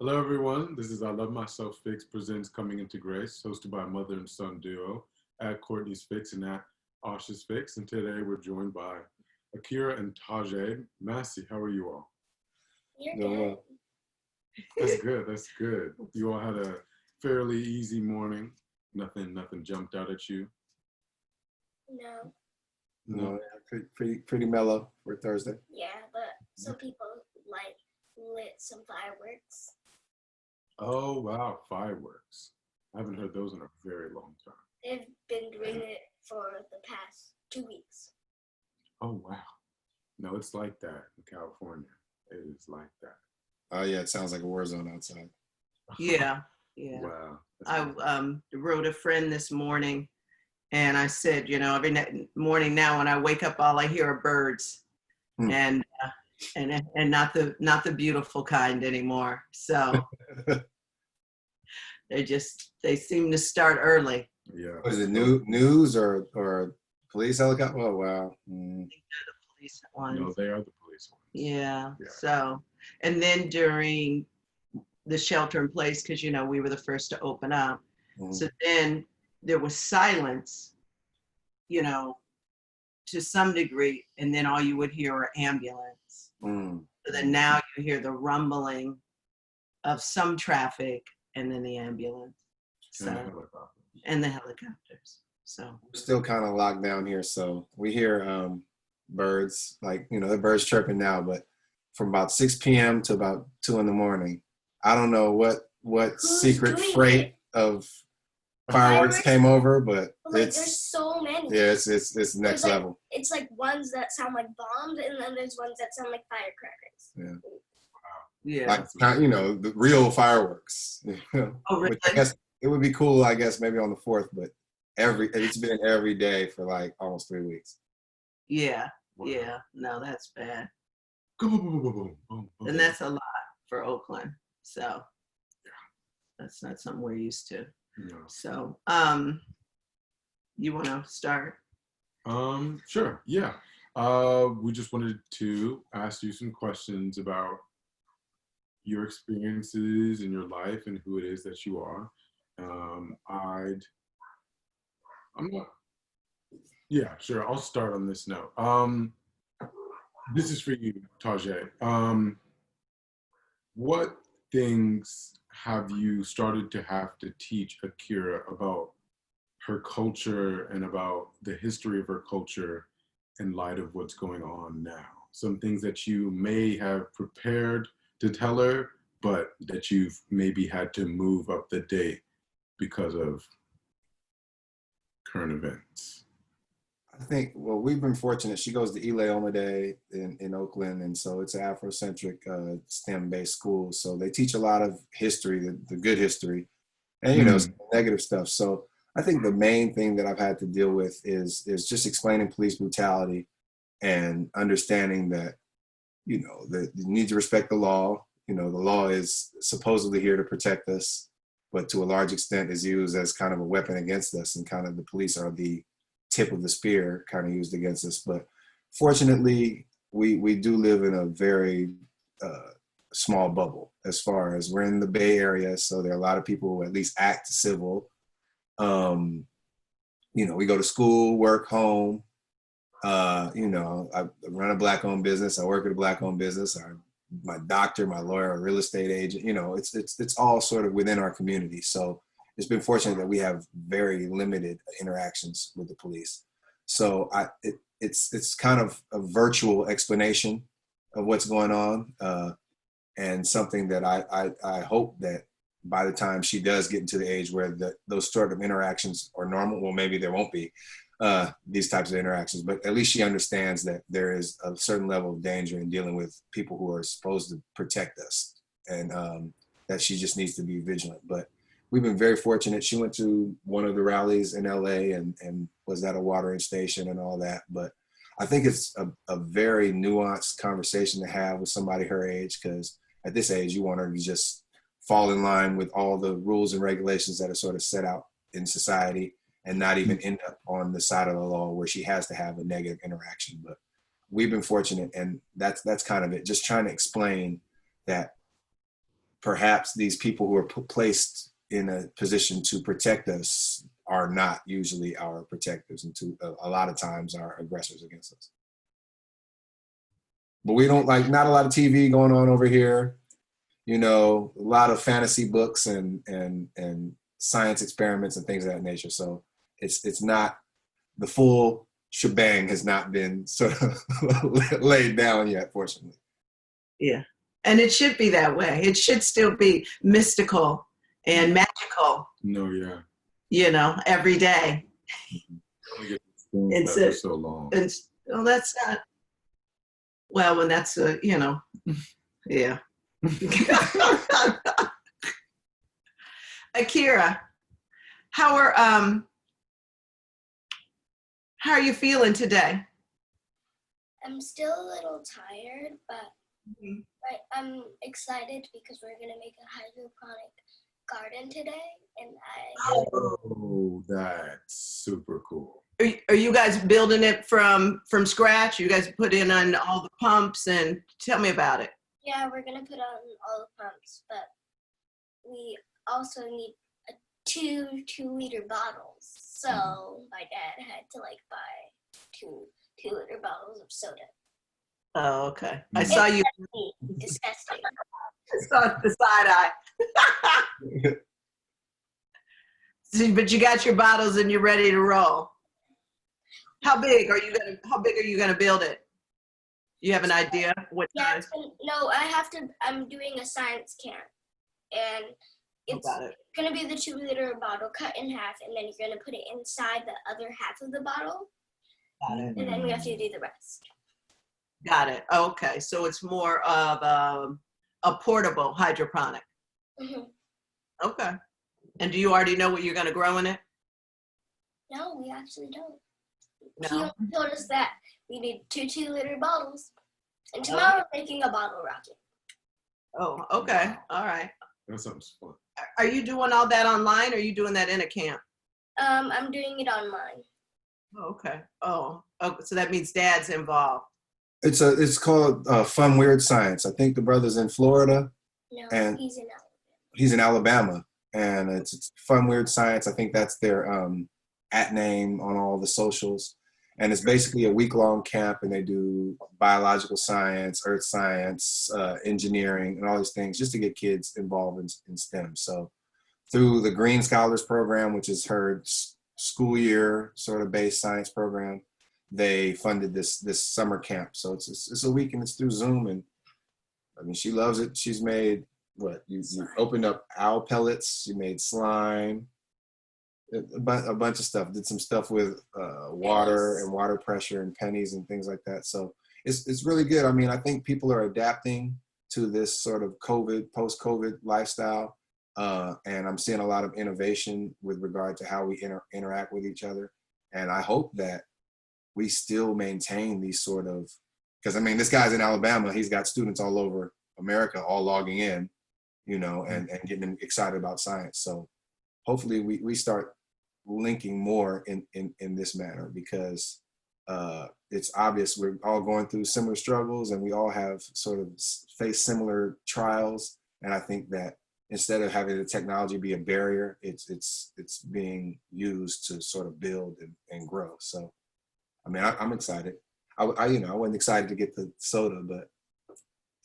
Hello, everyone. This is I Love Myself Fix presents Coming Into Grace, hosted by mother and son duo at Courtney's Fix and at Osh's Fix. And today we're joined by Akira and Tajai. Massey, how are you all? You're Doing good. well. That's good. That's good. You all had a fairly easy morning. Nothing jumped out at you. No. No. Pretty mellow for Thursday. Yeah, but some people like lit some fireworks. Oh wow, fireworks! I haven't heard those in a very long time. They've been doing it for the past 2 weeks. Oh wow. No, it's like that in California. It is like that. Oh yeah, it sounds like a war zone outside. Yeah. Wow. I wrote a friend this morning, and I said, every morning now when I wake up, all I hear are birds, and not the beautiful kind anymore. So they seem to start early. Yeah. Was it news or police helicopter? Oh wow. I think they're the police ones. No, they are the police ones. Yeah. Yeah. So, and then during the shelter in place, because we were the first to open up. So then there was silence, to some degree, and then all you would hear are ambulance. So then now you hear the rumbling of some traffic and then the ambulance. And the helicopters. So We're still kind of locked down here, so we hear birds, like the birds chirping now, but from about 6 p.m. to about 2 in the morning, I don't know what Who's secret doing freight of fireworks came over, but There's it's so many. yeah, it's next There's like- level. It's like ones that sound like bombs, and then there's ones that sound like firecrackers. yeah. Like the real fireworks. Oh, really? Which I guess it would be cool, I guess, maybe on the 4th, but it's been every day for like almost 3 weeks. Yeah. Wow. Yeah. No, that's bad. Boom, boom, boom, boom, boom, boom, boom. And that's a lot for Oakland. So that's not something we're used to. No. So you want to start? Sure. Yeah. We just wanted to ask you some questions about your experiences in your life and who it is that you are. Yeah, sure. I'll start on this note. This is for you, Taijae. What things have you started to have to teach Akira about her culture and about the history of her culture in light of what's going on now? Some things that you may have prepared to tell her, but that you've maybe had to move up the date because of current events. I think, well, we've been fortunate. She goes to Ile Day in Oakland, and so it's an Afrocentric STEM-based school. So they teach a lot of history, the good history, and some negative stuff. So I think the main thing that I've had to deal with is just explaining police brutality and understanding that, that you need to respect the law. The law is supposedly here to protect us, but to a large extent is used as kind of a weapon against us, and kind of the police are the tip of the spear kind of used against us. But fortunately, we do live in a very small bubble as far as we're in the Bay Area. So there are a lot of people who at least act civil. We go to school, work, home. I run a Black-owned business. I work at a Black-owned business. My doctor, my lawyer, a real estate agent. It's all sort of within our community. So it's been fortunate that we have very limited interactions with the police. So it's kind of a virtual explanation of what's going on, and something that I hope that by the time she does get into the age where those sort of interactions are normal, well, maybe there won't be these types of interactions, but at least she understands that there is a certain level of danger in dealing with people who are supposed to protect us, and that she just needs to be vigilant. But we've been very fortunate. She went to one of the rallies in LA and was at a watering station and all that. But I think it's a very nuanced conversation to have with somebody her age, because at this age, you want her to just fall in line with all the rules and regulations that are sort of set out in society, and not even end up on the side of the law where she has to have a negative interaction. But we've been fortunate, and that's kind of it. Just trying to explain that perhaps these people who are placed in a position to protect us are not usually our protectors, and a lot of times are aggressors against us. But we don't not a lot of TV going on over here. You know, a lot of fantasy books and science experiments and things of that nature. So it's not, the full shebang has not been sort of laid down yet, fortunately. Yeah. And it should be that way. It should still be mystical and magical. No, yeah. You know, every day. It's for so long. Well, that's not, well, when that's you know, yeah. Akira, how are you feeling today? I'm still a little tired, but I'm excited because we're gonna make a hydroponic garden today, and Oh, that's super cool. Are you guys building it from scratch? You guys put in on all the pumps, and tell me about it. Yeah, we're gonna put on all the pumps, but we also need two 2-liter bottles. So my dad had to buy two 2-liter bottles of soda. Oh, okay. I saw you. Disgusting. I saw the side eye. See, but you got your bottles and you're ready to roll. How big are you gonna build it? You have an idea what size? No, I'm doing a science camp, and it's gonna be the 2-liter bottle cut in half, and then you're gonna put it inside the other half of the bottle. Got it. And then we have to do the rest. Got it. Okay, so it's more of a portable hydroponic. Mm-hmm. Okay. And do you already know what you're going to grow in it? No, we actually don't. No. He told us that we need 2 2-liter bottles, and tomorrow we're making a bottle rocket. Oh, okay. All right. That sounds fun. Are you doing all that online, or are you doing that in a camp? I'm doing it online. Oh, okay. Oh, so that means Dad's involved. It's called Fun Weird Science. I think the brother's in Florida. No, and he's in Alabama. He's in Alabama, and it's Fun Weird Science. I think that's their @ name on all the socials. And it's basically a week-long camp, and they do biological science, earth science, engineering, and all these things just to get kids involved in STEM. So through the Green Scholars Program, which is her school year sort of based science program, they funded this summer camp. So it's a week, and it's through Zoom. And I mean, she loves it. She's made you opened up owl pellets. She made slime, a bunch of stuff. Did some stuff with water and water pressure and pennies and things like that. So it's really good. I mean, I think people are adapting to this sort of post-COVID lifestyle. And I'm seeing a lot of innovation with regard to how we interact with each other. And I hope that we still maintain these sort of, because I mean, this guy's in Alabama, he's got students all over America all logging in, you know, and getting them excited about science. So hopefully we start linking more in this manner, because it's obvious we're all going through similar struggles, and we all have sort of faced similar trials. And I think that instead of having the technology be a barrier, it's being used to sort of build and grow. So, I mean, I'm excited. I wasn't excited to get the soda, but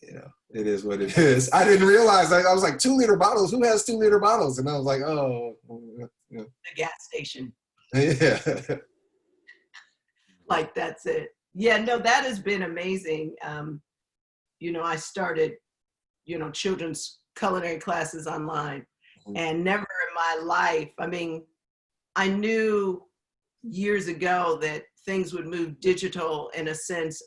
you know, it is what it is. I didn't realize. I was like, 2-liter bottles. Who has 2-liter bottles? And I was like, oh, you know. The gas station. Yeah. Like, that's it. Yeah, no, that has been amazing. You know, I started, you know, children's culinary classes online, and never in my life, I mean, I knew years ago that things would move digital in a sense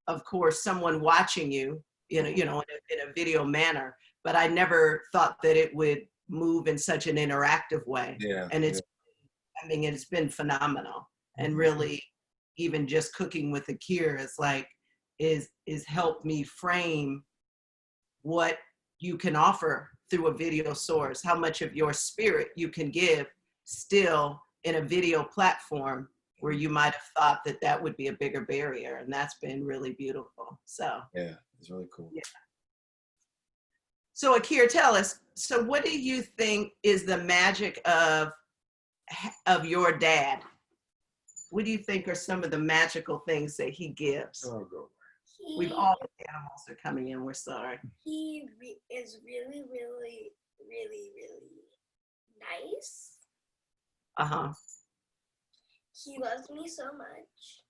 of course, someone watching you, in a video manner, but I never thought that it would move in such an interactive way. Yeah. And I mean, it's been phenomenal. And really, even just cooking with Akira is helped me frame what you can offer through a video source, how much of your spirit you can give still in a video platform where you might have thought that would be a bigger barrier. And that's been really beautiful. So yeah, it's really cool. Yeah. So Akira, tell us, so what do you think is the magic of your dad? What do you think are some of the magical things that he gives? Oh, go. We've all the animals are coming in, we're sorry. He is really, really, really, really nice. Uh-huh. He loves me so much.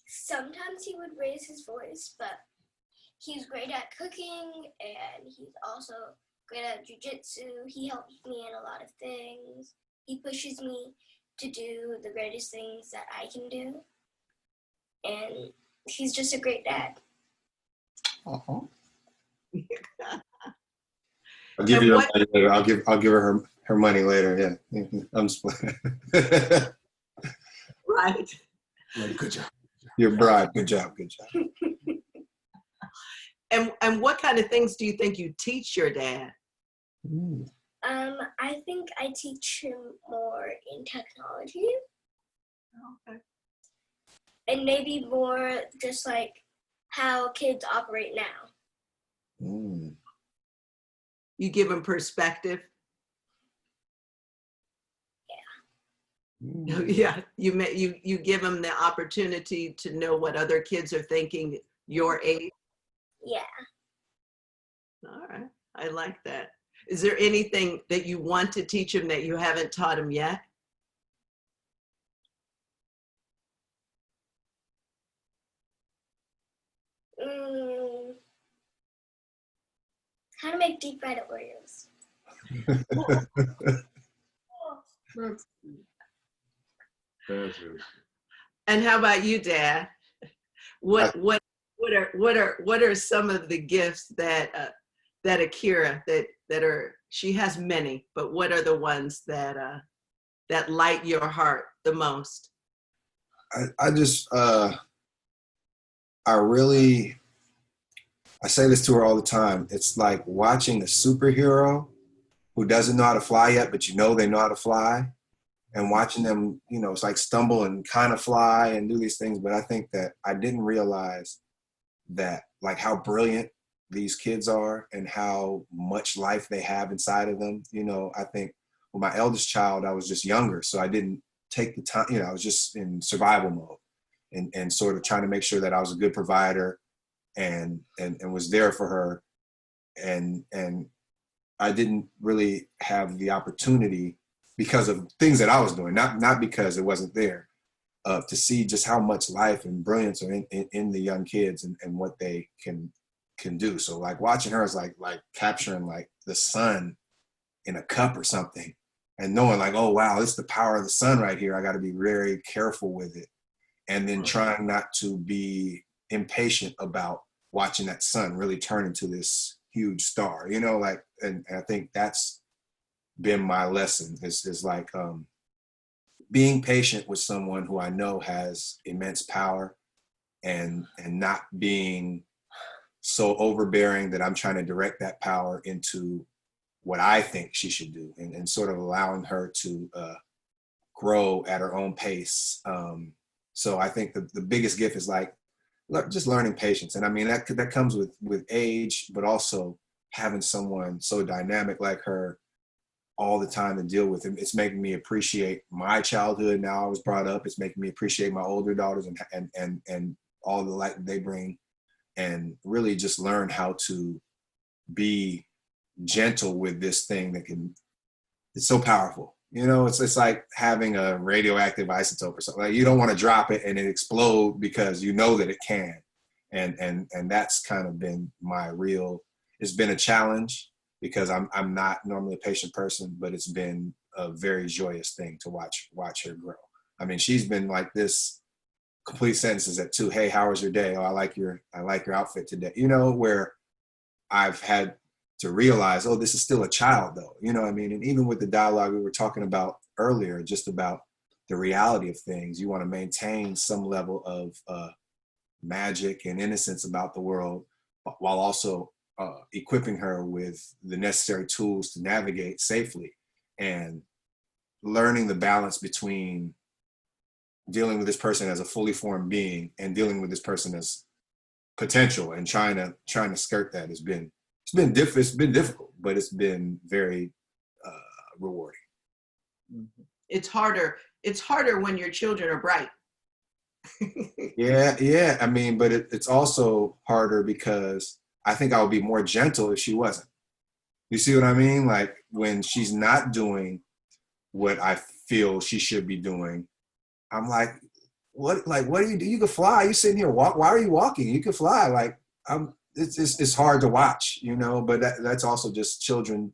Sometimes he would raise his voice, but he's great at cooking, and he's also great at jujitsu. He helps me in a lot of things. He pushes me to do the greatest things that I can do. And he's just a great dad. Uh-huh. I'll give you her money later. I'll give her her money later. Yeah, I'm just playing. Right. Like, good job. Your bride. Good job. Good job. And what kind of things do you think you teach your dad? I think I teach him more in technology. Okay. And maybe more just like how kids operate now. You give him perspective. Yeah, you give them the opportunity to know what other kids are thinking your age. Yeah. All right, I like that. Is there anything that you want to teach him that you haven't taught him yet? How to make deep fried Oreos. That's really And how about you, Dad? What are some of the gifts that that Akira that are, she has many, but what are the ones that that light your heart the most? I just I say this to her all the time. It's like watching a superhero who doesn't know how to fly yet, but you know they know how to fly, and watching them, you know, it's like stumble and kind of fly and do these things. But I think that I didn't realize that, like, how brilliant these kids are and how much life they have inside of them. You know, I think with my eldest child, I was just younger, so I didn't take the time, you know, I was just in survival mode and sort of trying to make sure that I was a good provider and was there for her. And I didn't really have the opportunity because of things that I was doing, not because it wasn't there, to see just how much life and brilliance are in the young kids and what they can do. So like watching her is like capturing like the sun in a cup or something and knowing like, oh wow, this is the power of the sun right here. I got to be very careful with it. And then trying not to be impatient about watching that sun really turn into this huge star, you know, like, and I think that's been my lesson is like being patient with someone who I know has immense power and not being so overbearing that I'm trying to direct that power into what I think she should do and sort of allowing her to grow at her own pace. So I think the biggest gift is like just learning patience. And I mean, that comes with age, but also having someone so dynamic like her all the time to deal with. It's making me appreciate my childhood. Now I was brought up. It's making me appreciate my older daughters and all the light that they bring, and really just learn how to be gentle with this thing that it's so powerful. You know, it's like having a radioactive isotope or something. Like you don't want to drop it and it explode because you know that it can. And that's kind of been my real, it's been a challenge because I'm not normally a patient person, but it's been a very joyous thing to watch her grow. I mean, she's been like this, complete sentences at 2. Hey, how was your day? Oh, I like your outfit today. You know, where I've had to realize, oh, this is still a child though. You know what I mean? And even with the dialogue we were talking about earlier, just about the reality of things, you want to maintain some level of magic and innocence about the world while also equipping her with the necessary tools to navigate safely and learning the balance between dealing with this person as a fully formed being and dealing with this person as potential, and trying to skirt that it's been difficult, but it's been very rewarding. It's harder when your children are bright. Yeah. I mean, but it's also harder because I think I would be more gentle if she wasn't. You see what I mean? Like when she's not doing what I feel she should be doing, I'm like, what do you do? You can fly. You sitting here walk. Why are you walking? You can fly. Like it's hard to watch, you know. But that's also just children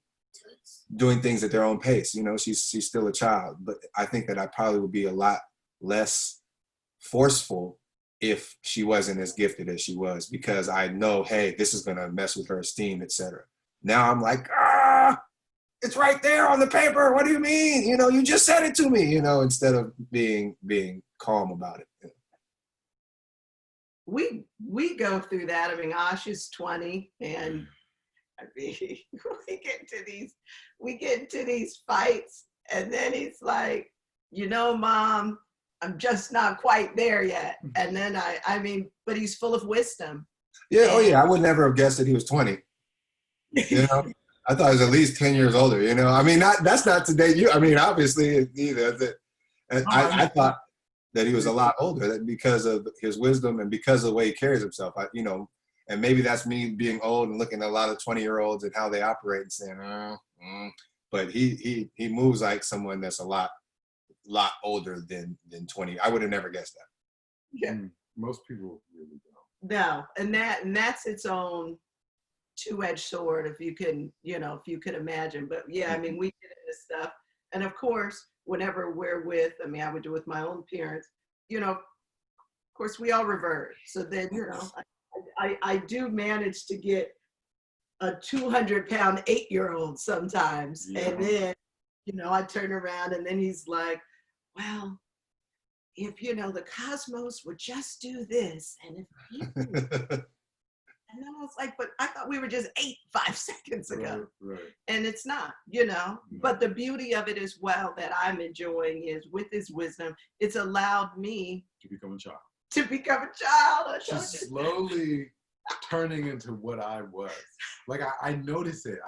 doing things at their own pace. You know, she's still a child. But I think that I probably would be a lot less forceful if she wasn't as gifted as she was, because I know, hey, this is gonna mess with her esteem, etc. Now I'm like, it's right there on the paper. What do you mean? You know, you just said it to me, you know, instead of being calm about it. We go through that. I mean, Ash is 20, and I mean, we get into these fights, and then he's like, you know, Mom, I'm just not quite there yet. And then I mean, but he's full of wisdom. Yeah. Oh yeah. I would never have guessed that he was 20. You know, I thought he was at least 10 years older. You know, I mean, that's not to date you. I mean, obviously, either. And I thought that he was a lot older because of his wisdom and because of the way he carries himself. You know, and maybe that's me being old and looking at a lot of 20-year-olds and how they operate and saying, but he moves like someone that's a lot older than 20. I would have never guessed that. Yeah. Most people really don't. No, and that's its own two-edged sword, if you can imagine. But yeah, I mean, we get into stuff, and of course, whenever we're with, I mean, I would do with my own parents, you know, of course, we all revert. So then, you know, I do manage to get a 200-pound 8-year-old sometimes, and then, you know, I turn around, and then he's like, well, if, you know, the cosmos would just do this, and if people and then I was like, but I thought we were just 5 seconds ago. Right. And it's not, you know. But the beauty of it as well that I'm enjoying is with his wisdom, it's allowed me to become a child. She's slowly turning into what I was. Like I notice it.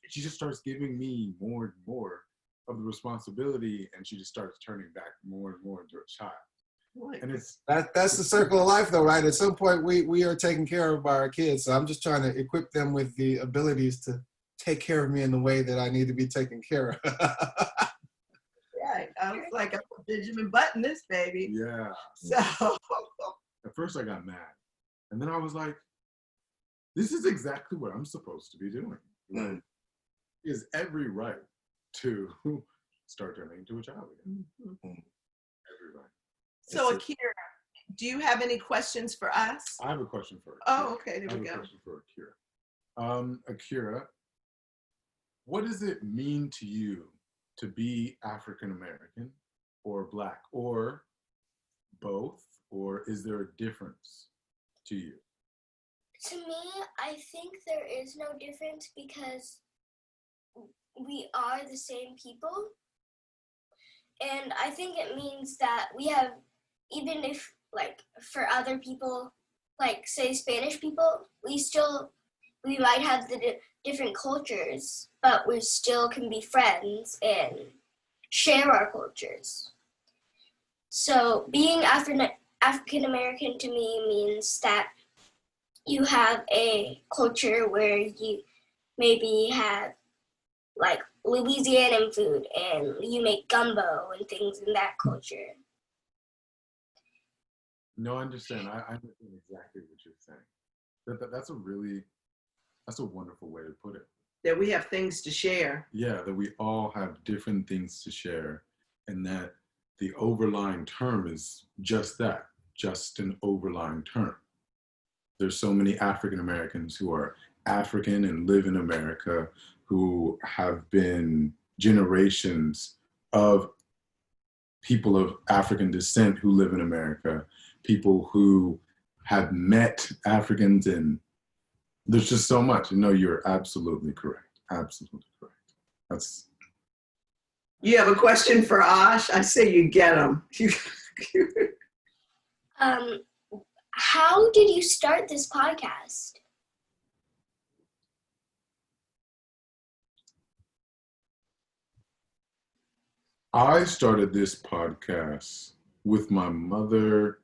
She just starts giving me more and more of the responsibility, and she just starts turning back more and more into a child. And it's that's the circle of life, though, right? At some point, we are taken care of by our kids. So I'm just trying to equip them with the abilities to take care of me in the way that I need to be taken care of. Right. I was like, I'm a Benjamin Button this baby. Yeah. So at first I got mad, and then I was like, this is exactly what I'm supposed to be doing. Like, he has every right to start turning into a child again. Every right. So Akira, do you have any questions for us? I have a question for Akira. Oh, okay, there we go. I have a question for Akira. Akira, what does it mean to you to be African American or Black or both, or is there a difference to you? To me, I think there is no difference because we are the same people. And I think it means that we have, even if, like, for other people, like, say, Spanish people, we might have the different cultures, but we still can be friends and share our cultures. So being African American to me means that you have a culture where you maybe have, like, Louisianan food, and you make gumbo and things in that culture. No, I understand. I understand exactly what you're saying. That's a wonderful way to put it. That we have things to share. Yeah, that we all have different things to share, and that the overlying term is just that, just an overlying term. There's so many African Americans who are African and live in America, who have been generations of people of African descent who live in America, people who have met Africans, and there's just so much. No, you're absolutely correct. Absolutely correct. You have a question for Ash? I say you get them. how did you start this podcast? I started this podcast with my mother.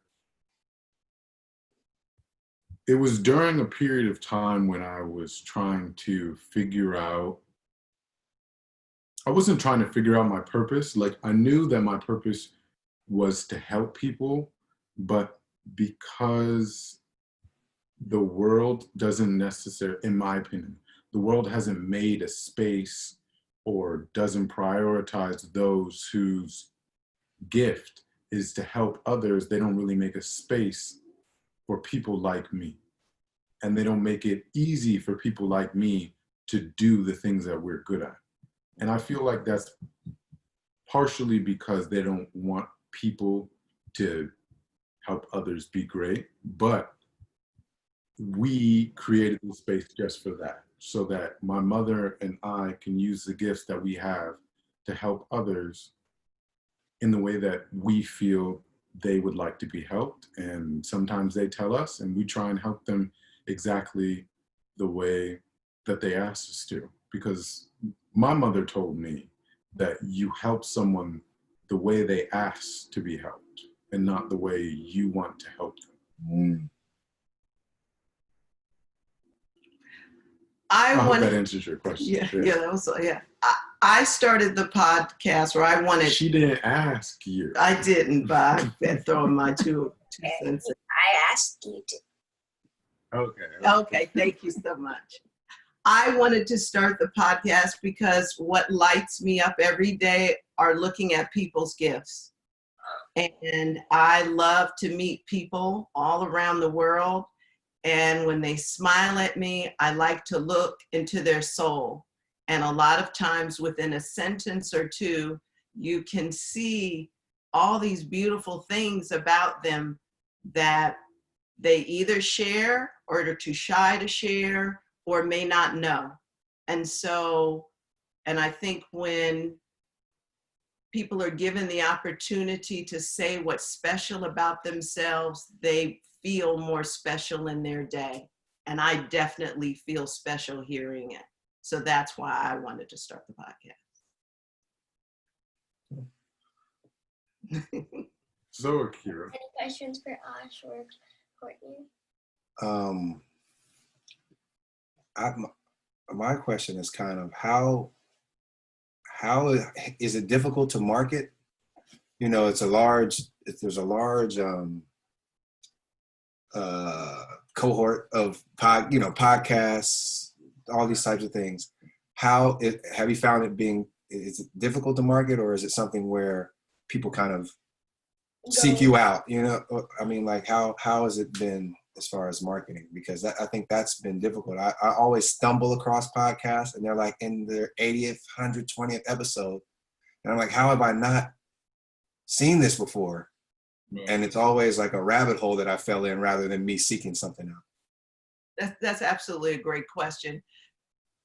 It was during a period of time when I was trying to figure out, I wasn't trying to figure out my purpose. Like, I knew that my purpose was to help people, but because the world doesn't necessarily, in my opinion, the world hasn't made a space or doesn't prioritize those whose gift is to help others. They don't really make a space for people like me. And they don't make it easy for people like me to do the things that we're good at. And I feel like that's partially because they don't want people to help others be great, but we created the space just for that, so that my mother and I can use the gifts that we have to help others in the way that we feel they would like to be helped. And sometimes they tell us, and we try and help them exactly the way that they asked us to. Because my mother told me that you help someone the way they ask to be helped and not the way you want to help them. I hope that answers your question. Yeah, that was, yeah. I started the podcast, or I wanted. She didn't ask you. I didn't, but I've been throwing my two cents. I asked you to. Okay, thank you so much. I wanted to start the podcast because what lights me up every day are looking at people's gifts. And I love to meet people all around the world. And when they smile at me, I like to look into their soul. And a lot of times within a sentence or two, you can see all these beautiful things about them that they either share or are too shy to share or may not know. And so, and I think when people are given the opportunity to say what's special about themselves, they feel more special in their day. And I definitely feel special hearing it. So that's why I wanted to start the podcast. So, Akira. Any questions for Ash or Courtney? My question is kind of how is it difficult to market? You know, there's a large cohort of podcasts, all these types of things. Have you found is it difficult to market, or is it something where people kind of seek you out? You know, I mean, like how has it been as far as marketing? Because I think that's been difficult. I always stumble across podcasts and they're like in their 80th, 120th episode. And I'm like, how have I not seen this before? Right. And it's always like a rabbit hole that I fell in rather than me seeking something out. That's absolutely a great question.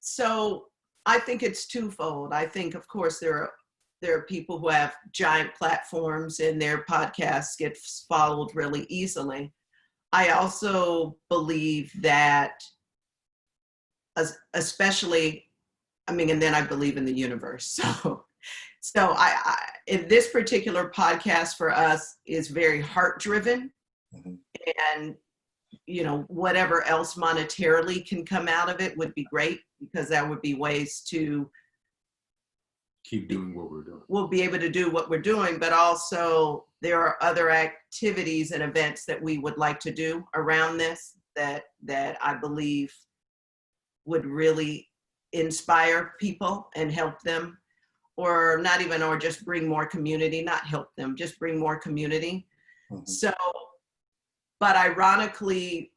So I think it's twofold. I think, of course, there are people who have giant platforms and their podcasts get followed really easily. I also believe that, especially, and then I believe in the universe. So I in this particular podcast for us is very heart driven, and whatever else monetarily can come out of it would be great, because that would be ways to keep doing what we're doing. We'll be able to do what we're doing, but also there are other activities and events that we would like to do around this that I believe would really inspire people and help them, or not even, or just bring more community, not help them, just bring more community. So, but ironically,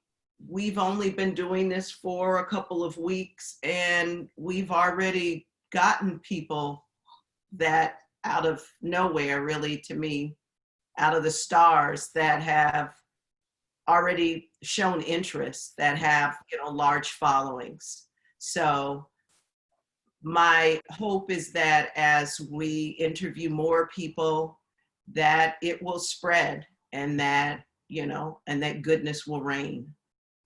we've only been doing this for a couple of weeks and we've already gotten people that out of nowhere, really, to me, out of the stars, that have already shown interest, that have large followings. So my hope is that as we interview more people, that it will spread, and that you know, and that goodness will reign.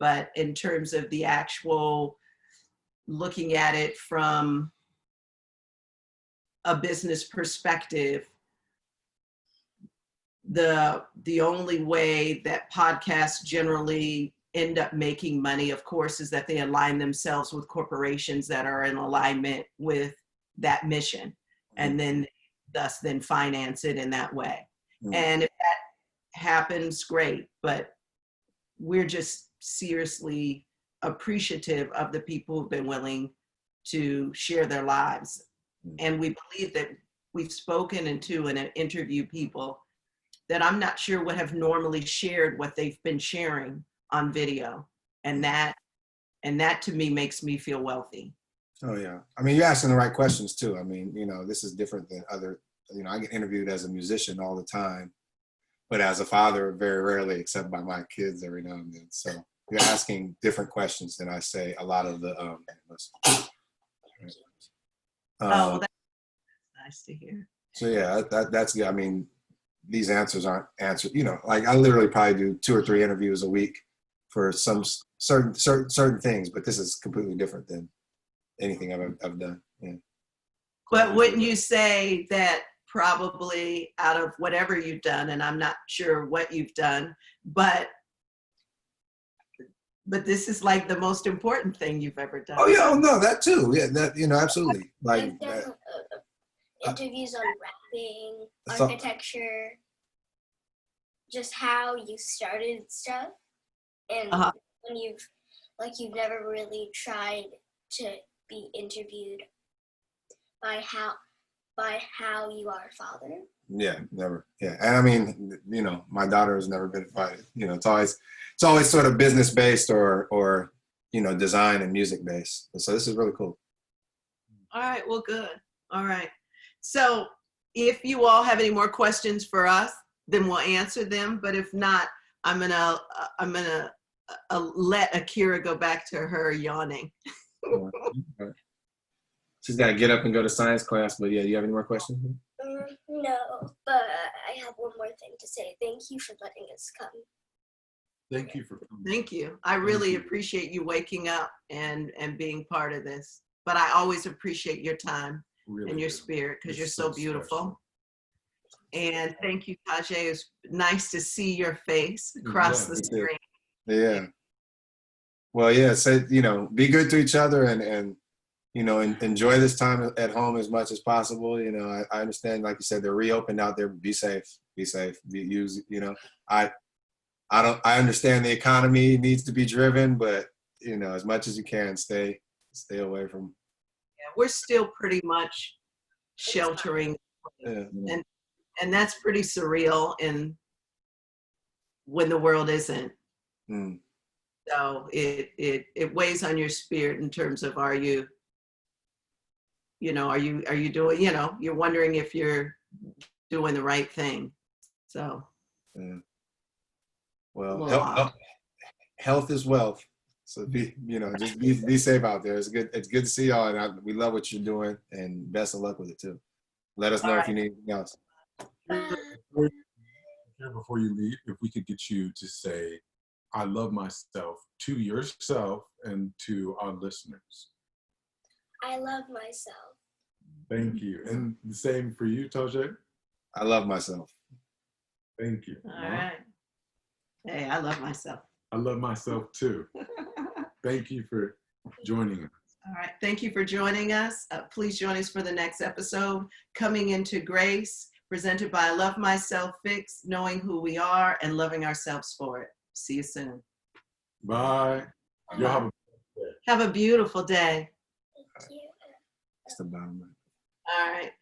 But in terms of the actual looking at it from a business perspective, the only way that podcasts generally end up making money, of course, is that they align themselves with corporations that are in alignment with that mission, and then thus then finance it in that way. And if that happens, great, but we're just seriously appreciative of the people who've been willing to share their lives. And we believe that we've spoken into and interviewed people that I'm not sure would have normally shared what they've been sharing on video. And that to me makes me feel wealthy. Oh yeah. I mean, you're asking the right questions too. I mean, you know, this is different than other, you know, I get interviewed as a musician all the time, but as a father, very rarely, except by my kids every now and then. So you're asking different questions than I say a lot of the, Oh, that's nice to hear. So yeah, that's good. I mean, these answers aren't answered, you know, like I literally probably do 2 or 3 interviews a week for some certain things, but this is completely different than anything I've done. Yeah. But wouldn't you say that probably out of whatever you've done, and I'm not sure what you've done, but this is like the most important thing you've ever done? Oh yeah, oh no, that too. Yeah, that, you know, absolutely. Like I've done interviews on rapping, So- architecture, just how you started stuff, and when you've never really tried to be interviewed by how you are a father. Yeah, never. Yeah, and I mean, you know, my daughter has never been invited. You know, it's always sort of business based or you know, design and music based. So this is really cool. All right, well, good. All right. So if you all have any more questions for us, then we'll answer them. But if not, I'm gonna let Akira go back to her yawning. She's got to get up and go to science class. But yeah, do you have any more questions? No, but I have one more thing to say. Thank you for letting us come. Thank you for coming. Thank you. I really appreciate you waking up and being part of this. But I always appreciate your time and your spirit, because you're so beautiful. Special. And thank you, Taijae. It's nice to see your face across the screen. Yeah. Well, yeah. So, you know, be good to each other and you know, enjoy this time at home as much as possible. You know, I understand, like you said, they're reopened out there. Be safe. You know, I understand the economy needs to be driven, but you know, as much as you can, stay away from. Yeah, we're still pretty much sheltering, and that's pretty surreal. And when the world isn't, so it weighs on your spirit in terms of are you doing, you know, you're wondering if you're doing the right thing. So. Well, health is wealth. So just be safe out there. It's good to see y'all, and we love what you're doing, and best of luck with it too. Let us know if you need anything else. Before you leave, if we could get you to say, "I love myself" to yourself and to our listeners. I love myself. Thank you, and the same for you, Taijae. I love myself. Thank you. All right. Hey, I love myself. I love myself too. Thank you for joining us. All right. Thank you for joining us. Please join us for the next episode, Coming Into Grace, presented by I Love Myself Fix, knowing who we are and loving ourselves for it. See you soon. Bye. Y'all have a beautiful day. Thank you. That's the bottom line. All right.